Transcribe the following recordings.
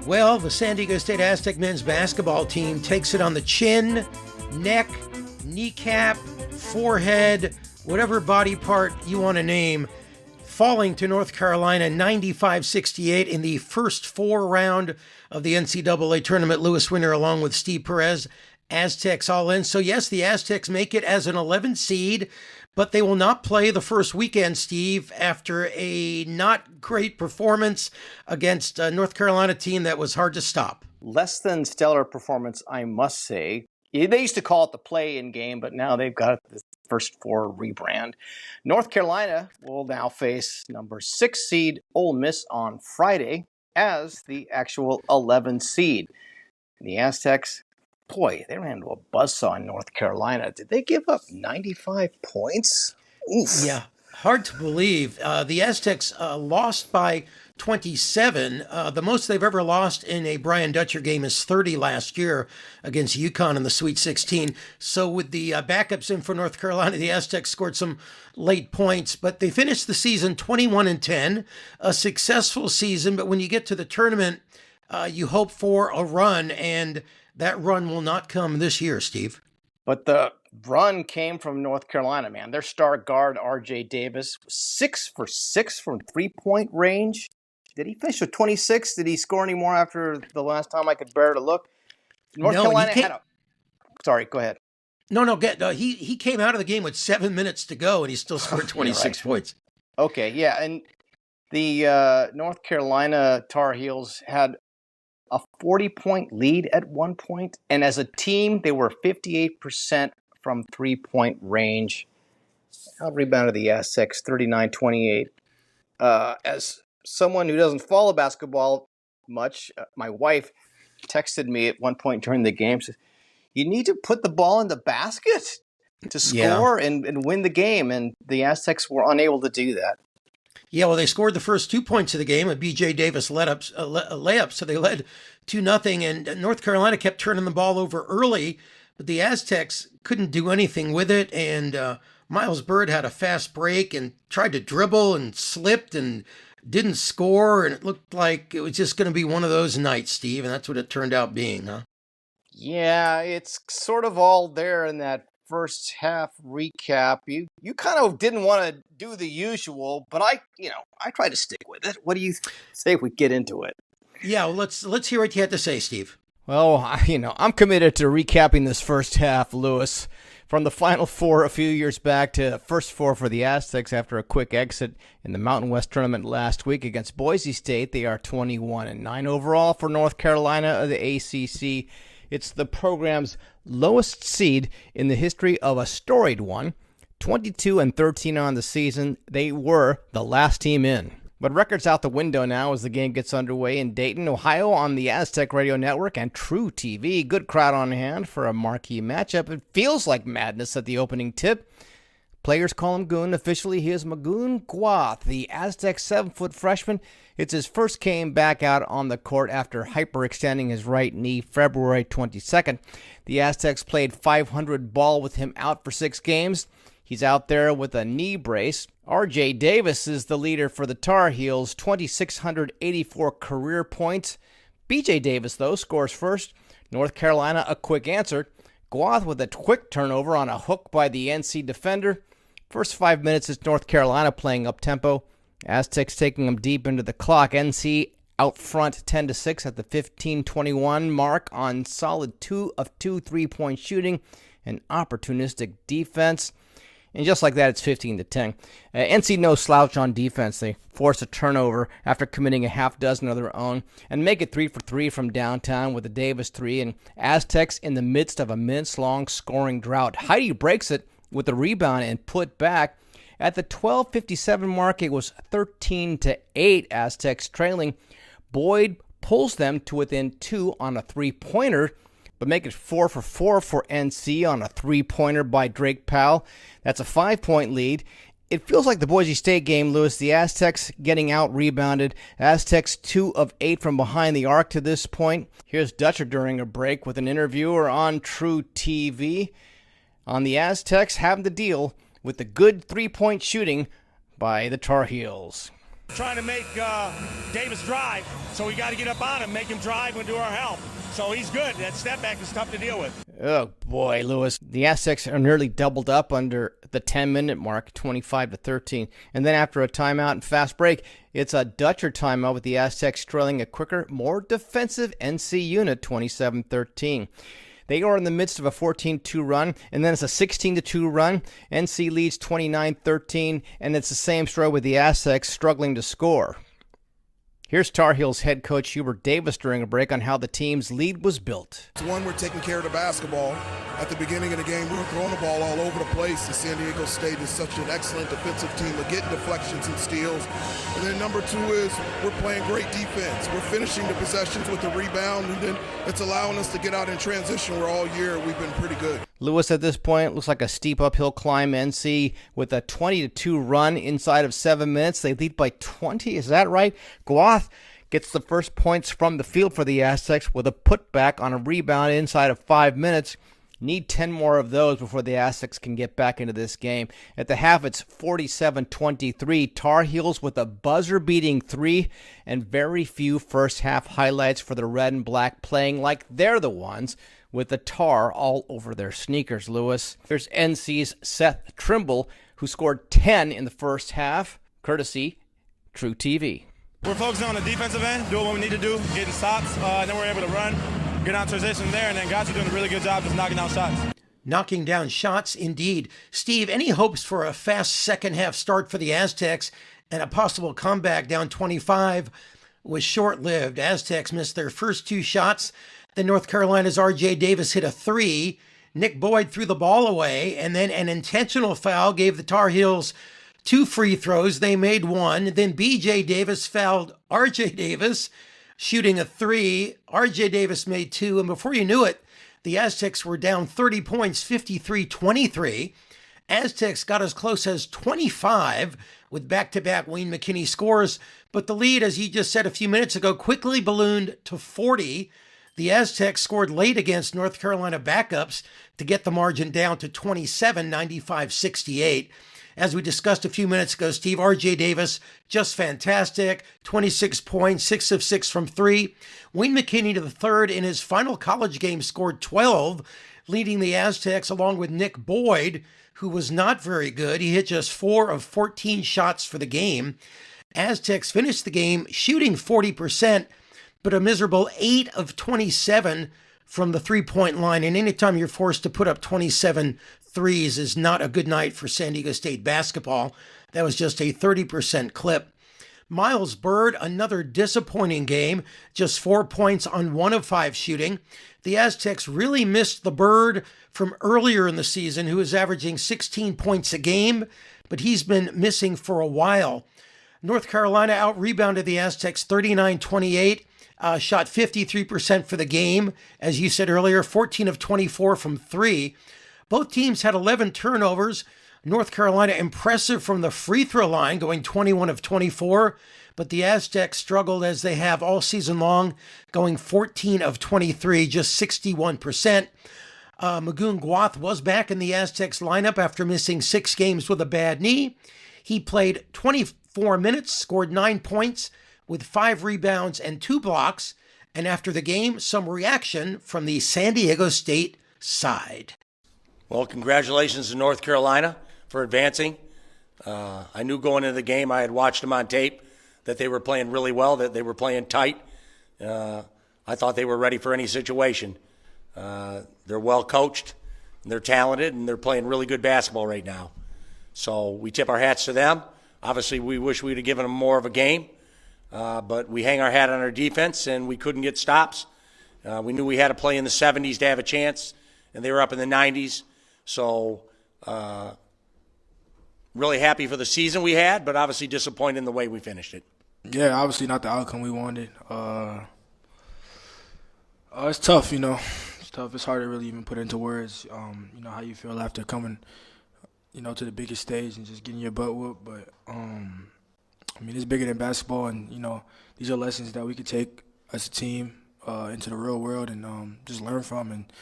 Well, the San Diego State Aztec men's basketball team takes it on the chin, neck, kneecap, forehead, whatever body part you want to name, falling to North Carolina 95-68 in the first 4 round of the NCAA Tournament. Lewis Winter along with Steve Perez, Aztecs all in. So yes, the Aztecs make it as an 11 seed, but they will not play the first weekend, Steve, after a not great performance against a North Carolina team that was hard to stop. Less than stellar performance, I must say. They used to call it the play-in game, but now they've got the first 4 rebrand. North Carolina will now face number 6 seed Ole Miss on Friday as the actual 11 seed. And the Aztecs, boy, they ran into a buzzsaw in North Carolina. Did they give up 95 points? Oof. Yeah, hard to believe. The Aztecs lost by 27. The most they've ever lost in a Brian Dutcher game is 30 last year against UConn in the Sweet 16. So with the backups in for North Carolina, the Aztecs scored some late points, but they finished the season 21-10, a successful season. But when you get to the tournament, you hope for a run, and that run will not come this year, Steve. But the run came from North Carolina, man. Their star guard, R.J. Davis, was 6 for 6 from three-point range. Did he finish with 26? Did he score any more after the last time I could bear to look? North Carolina had a... Sorry, go ahead. He came out of the game with 7 minutes to go, and he still scored 26 points. Okay, yeah, and the North Carolina Tar Heels had a 40-point lead at one point, and as a team, they were 58% from three-point range. Out rebounded the Aztecs 39-28. As someone who doesn't follow basketball much, my wife texted me at one point during the game, said, "You need to put the ball in the basket to score and win the game," and the Aztecs were unable to do that. Yeah, well, they scored the first 2 points of the game. A B.J. Davis layup, so they led 2-0, and North Carolina kept turning the ball over early, but the Aztecs couldn't do anything with it, and Miles Bird had a fast break and tried to dribble and slipped and didn't score, and it looked like it was just going to be one of those nights, Steve, and that's what it turned out being, huh? Yeah, it's sort of all there in that first half recap. You kind of didn't want to do the usual, but I tried to stick with it. What do you say if we get into it? Yeah, well, let's hear what you had to say, Steve. Well, I'm committed to recapping this first half, Lewis. From the Final Four a few years back to first 4 for the Aztecs after a quick exit in the Mountain West Tournament last week against Boise State, they are 21-9 overall for North Carolina of the ACC. It's the program's lowest seed in the history of a storied one. 22-13 on the season. They were the last team in. But records out the window now as the game gets underway in Dayton, Ohio on the Aztec Radio Network and True TV. Good crowd on hand for a marquee matchup. It feels like madness at the opening tip. Players call him Goon. Officially, he is Magoon Guath, the Aztec 7-foot freshman. It's his first game back out on the court after hyperextending his right knee February 22nd. The Aztecs played 500 ball with him out for 6 games. He's out there with a knee brace. R.J. Davis is the leader for the Tar Heels, 2,684 career points. B.J. Davis, though, scores first. North Carolina, a quick answer. Guath with a quick turnover on a hook by the NC defender. First 5 minutes is North Carolina playing up-tempo. Aztecs taking them deep into the clock. NC out front 10-6 at the 15-21 mark on solid 2 of 2 3-point shooting and opportunistic defense. And just like that, it's 15-10. NC no slouch on defense. They force a turnover after committing a half dozen of their own and make it 3 for 3 from downtown with a Davis 3. And Aztecs in the midst of a minutes-long scoring drought. Heidi breaks it with a rebound and put back. At the 12:57 mark, it was 13-8. Aztecs trailing. Boyd pulls them to within 2 on a three-pointer, but make it 4 for 4 for NC on a three-pointer by Drake Powell. That's a 5-point lead. It feels like the Boise State game, Lewis. The Aztecs getting out-rebounded. Aztecs 2 of 8 from behind the arc to this point. Here's Dutcher during a break with an interviewer on True TV on the Aztecs having to deal with the good three-point shooting by the Tar Heels. Trying to make Davis drive, so we got to get up on him, make him drive and do our help. So he's good. That step back is tough to deal with. Oh, boy, Lewis. The Aztecs are nearly doubled up under the 10-minute mark, 25-13. And then after a timeout and fast break, it's a Dutcher timeout with the Aztecs trailing a quicker, more defensive NC unit, 27-13. They are in the midst of a 14-2 run, and then it's a 16-2 run. NC leads 29-13, and it's the same story with the Aztecs struggling to score. Here's Tar Heels head coach Hubert Davis during a break on how the team's lead was built. It's one, we're taking care of the basketball. At the beginning of the game, we were throwing the ball all over the place. The San Diego State is such an excellent defensive team. We're getting deflections and steals. And then number two is we're playing great defense. We're finishing the possessions with the rebound, and then it's allowing us to get out in transition where all year we've been pretty good. Lewis at this point looks like a steep uphill climb. NC with a 20-2 run inside of 7 minutes. They lead by 20. Is that right? Guath gets the first points from the field for the Aztecs with a putback on a rebound inside of 5 minutes. Need 10 more of those before the Aztecs can get back into this game. At the half, it's 47-23. Tar Heels with a buzzer-beating 3 and very few first-half highlights for the red and black, playing like they're the ones with the tar all over their sneakers, Lewis. There's NC's Seth Trimble, who scored 10 in the first half, courtesy True TV. We're focusing on the defensive end, doing what we need to do, getting stops, and then we're able to run, get on transition there, and then guys are doing a really good job just knocking down shots. Knocking down shots, indeed. Steve, any hopes for a fast second-half start for the Aztecs and a possible comeback down 25 was short-lived. Aztecs missed their first 2 shots. Then North Carolina's R.J. Davis hit a 3. Nick Boyd threw the ball away, and then an intentional foul gave the Tar Heels 2 free throws. They made 1. Then B.J. Davis fouled R.J. Davis, shooting a 3. R.J. Davis made 2, and before you knew it, the Aztecs were down 30 points, 53-23. Aztecs got as close as 25 with back-to-back Wayne McKinney scores, but the lead, as you just said a few minutes ago, quickly ballooned to 40. The Aztecs scored late against North Carolina backups to get the margin down to 27, 95-68. As we discussed a few minutes ago, Steve, R.J. Davis, just fantastic. 26 points, 6 of 6 from 3. Wayne McKinney III in his final college game scored 12, leading the Aztecs along with Nick Boyd, who was not very good. He hit just 4 of 14 shots for the game. Aztecs finished the game shooting 40%, but a miserable 8 of 27 from the three-point line. And anytime you're forced to put up 27 threes is not a good night for San Diego State basketball. That was just a 30% clip. Miles Bird, another disappointing game, just 4 points on 1 of 5 shooting. The Aztecs really missed the Bird from earlier in the season, who was averaging 16 points a game, but he's been missing for a while. North Carolina out-rebounded the Aztecs 39-28. Shot 53% for the game. As you said earlier, 14 of 24 from 3. Both teams had 11 turnovers. North Carolina impressive from the free throw line, going 21 of 24. But the Aztecs struggled as they have all season long, going 14 of 23, just 61%. Magoon Guath was back in the Aztecs lineup after missing 6 games with a bad knee. He played 24 minutes, scored 9 points, with 5 rebounds and 2 blocks. And after the game, some reaction from the San Diego State side. Well, congratulations to North Carolina for advancing. I knew going into the game, I had watched them on tape, that they were playing really well, that they were playing tight. I thought they were ready for any situation. They're well coached, and they're talented, and they're playing really good basketball right now. So we tip our hats to them. Obviously, we wish we'd have given them more of a game. But we hang our hat on our defense, and we couldn't get stops. We knew we had to play in the 70s to have a chance, and they were up in the 90s. So really happy for the season we had, but obviously disappointed in the way we finished it. Yeah, obviously not the outcome we wanted. It's tough, you know. It's tough. It's hard to really even put into words, you know, how you feel after coming, you know, to the biggest stage and just getting your butt whooped. But, I mean, it's bigger than basketball, and, you know, these are lessons that we could take as a team into the real world and just learn from and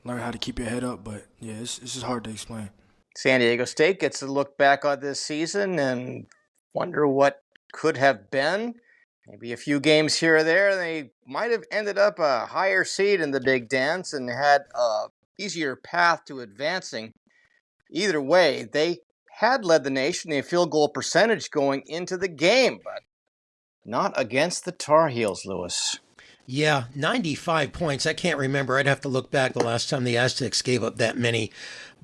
learn how to keep your head up. But, yeah, it's just hard to explain. San Diego State gets to look back on this season and wonder what could have been. Maybe a few games here or there. They might have ended up a higher seed in the Big Dance and had an easier path to advancing. Either way, they had led the nation in field goal percentage going into the game, but not against the Tar Heels, Lewis. Yeah, 95 points. I can't remember. I'd have to look back the last time the Aztecs gave up that many.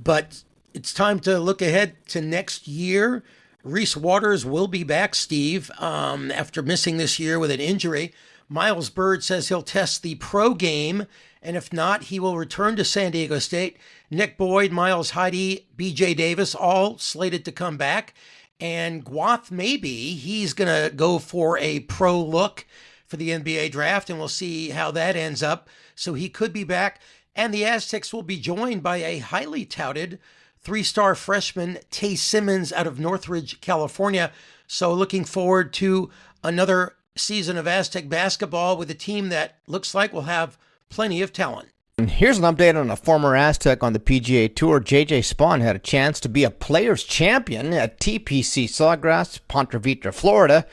But it's time to look ahead to next year. Reese Waters will be back, Steve, after missing this year with an injury. Miles Bird says he'll test the pro game, and if not, he will return to San Diego State. Nick Boyd, Miles Heide, B.J. Davis, all slated to come back. And Guath, maybe, he's going to go for a pro look for the NBA draft, and we'll see how that ends up. So he could be back. And the Aztecs will be joined by a highly touted three-star freshman, Tay Simmons, out of Northridge, California. So looking forward to another season of Aztec basketball with a team that looks like will have plenty of talent. And here's an update on a former Aztec on the PGA Tour. JJ Spaun had a chance to be a Players' Champion at TPC Sawgrass, Ponte Vedra, Florida.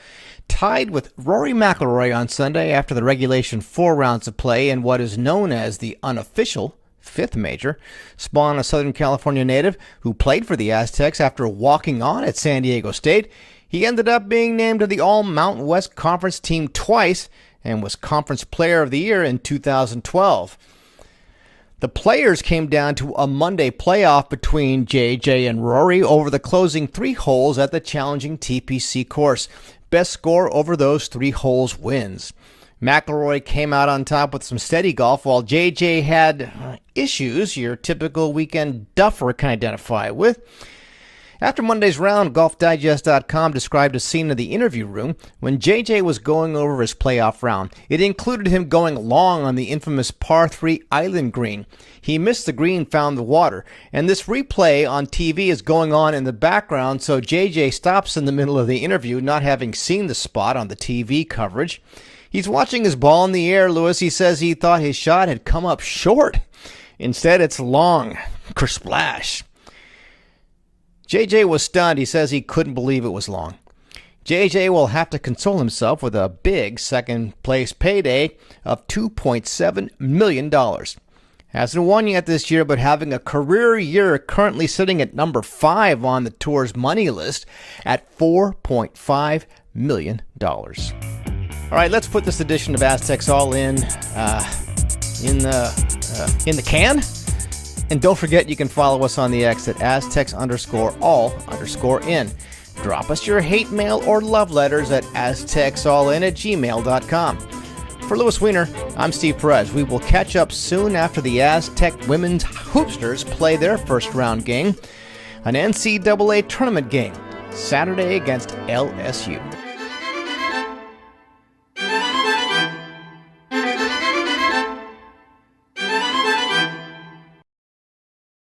Tied with Rory Mcilroy on Sunday after the regulation 4 rounds of play in what is known as the unofficial 5th major. Spaun, a Southern California native who played for the Aztecs after walking on at San Diego State. He ended up being named to the All-Mountain West Conference team twice and was Conference Player of the Year in 2012. The players came down to a Monday playoff between JJ and Rory over the closing 3 holes at the challenging TPC course. Best score over those 3 holes wins. McIlroy came out on top with some steady golf, while JJ had issues your typical weekend duffer can identify with. After Monday's round, GolfDigest.com described a scene in the interview room when JJ was going over his playoff round. It included him going long on the infamous par 3 island green. He missed the green, found the water, and this replay on TV is going on in the background, so JJ stops in the middle of the interview, not having seen the spot on the TV coverage. He's watching his ball in the air, Lewis. He says he thought his shot had come up short. Instead, it's long. Kersplash. JJ was stunned. He says he couldn't believe it was long. JJ will have to console himself with a big second-place payday of $2.7 million. Hasn't won yet this year, but having a career year, currently sitting at number 5 on the tour's money list at $4.5 million. All right, let's put this edition of Aztecs All In the can. And don't forget, you can follow us on the X at Aztecs_all_in. Drop us your hate mail or love letters at aztecsallin@gmail.com. For Louis Weiner, I'm Steve Perez. We will catch up soon after the Aztec women's hoopsters play their first round game, an NCAA tournament game, Saturday against LSU.